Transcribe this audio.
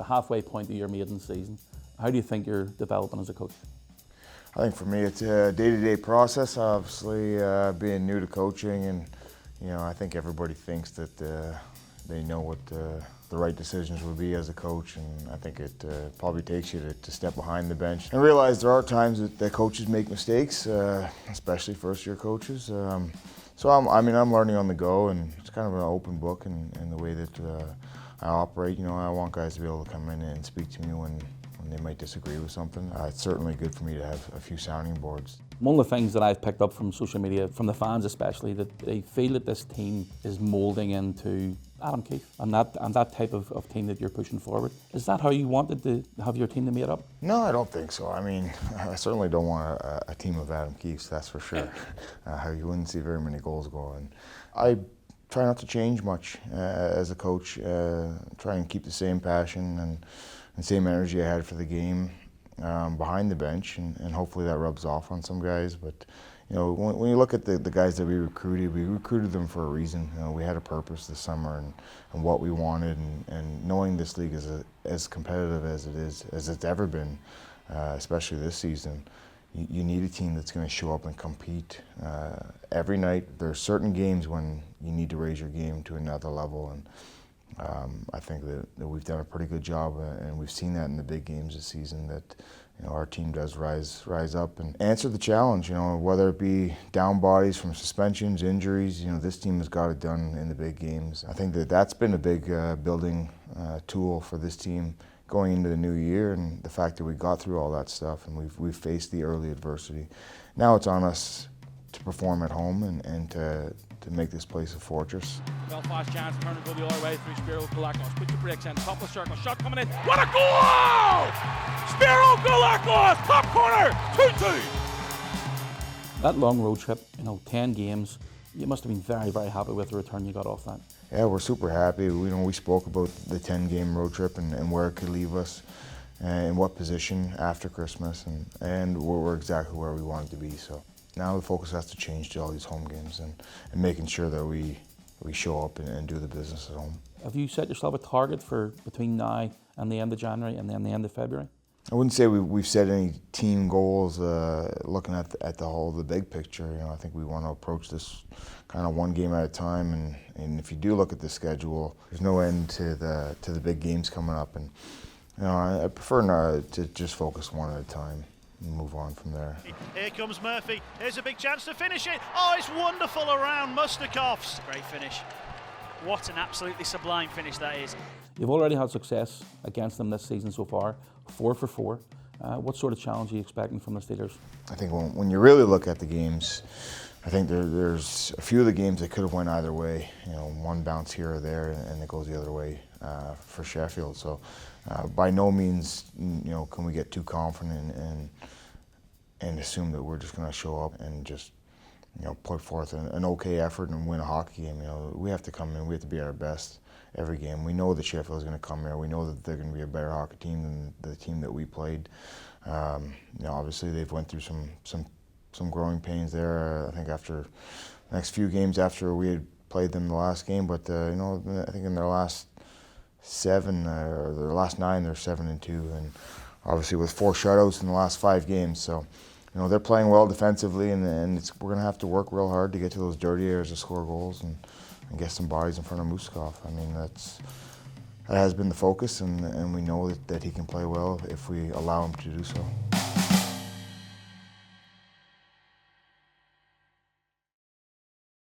the halfway point of your maiden season. How do you think you're developing as a coach? I think for me it's a day-to-day process, obviously being new to coaching, and I think everybody thinks that they know what the right decisions would be as a coach, and I think it probably takes you to step behind the bench and realize there are times that coaches make mistakes, especially first-year coaches. So I'm learning on the go, and it's kind of an open book in the way that I operate. I want guys to be able to come in and speak to me when they might disagree with something. It's certainly good for me to have a few sounding boards. One of the things that I've picked up from social media, from the fans especially, that they feel that this team is moulding into Adam Keefe and that type of team that you're pushing forward. Is that how you wanted to have your team to made up? No, I don't think so. I certainly don't want a team of Adam Keefes, that's for sure. You wouldn't see very many goals going. I try not to change much as a coach. Try and keep the same passion and same energy I had for the game behind the bench, and hopefully that rubs off on some guys. But when you look at the guys that we recruited them for a reason. We had a purpose this summer and what we wanted, and knowing this league is as competitive as it's ever been, especially this season. You need a team that's going to show up and compete every night. There are certain games when you need to raise your game to another level, and I think that we've done a pretty good job, and we've seen that in the big games this season, that our team does rise up and answer the challenge. Whether it be down bodies from suspensions, injuries, this team has got it done in the big games. I think that's been a big building tool for this team going into the new year, and the fact that we got through all that stuff and we've faced the early adversity. Now it's on us to perform at home and to make this place a fortress. Belfast Giants turn and go the other way through Spiro Galakos. Put the brakes in, top of the circle, shot coming in. What a goal! Spiro Galakos, top corner, 2-2. That long road trip, 10 games, you must have been very, very happy with the return you got off that. Yeah, we're super happy. We spoke about the 10-game road trip and where it could leave us, and in what position after Christmas, and we're exactly where we wanted to be. So now the focus has to change to all these home games and making sure that we show up and do the business at home. Have you set yourself a target for between now and the end of January and then the end of February? I wouldn't say we've set any team goals looking at the big picture. I think we want to approach this kind of one game at a time, and if you do look at the schedule, there's no end to the big games coming up, and I prefer to just focus one at a time and move on from there. Here comes Murphy. Here's a big chance to finish it. Oh, it's wonderful around Mustakovs. Great finish. What an absolutely sublime finish that is. You've already had success against them this season so far, 4 for 4. What sort of challenge are you expecting from the Steelers? I think when you really look at the games, I think there's a few of the games that could have went either way. One bounce here or there, and it goes the other way for Sheffield. So by no means, can we get too confident and assume that we're just going to show up and just put forth an okay effort and win a hockey game. We have to come in, we have to be at our best every game. We know that Sheffield is going to come here. We know that they're going to be a better hockey team than the team that we played. Obviously they've went through some growing pains there. I think after the next few games after we had played them the last game, but I think in their last 7 or their last 9, they're 7-2, and obviously with 4 shutouts in the last 5 games. So they're playing well defensively, and we're going to have to work real hard to get to those dirty areas to score goals and get some bodies in front of Muskov. That has been the focus, and we know that he can play well if we allow him to do so.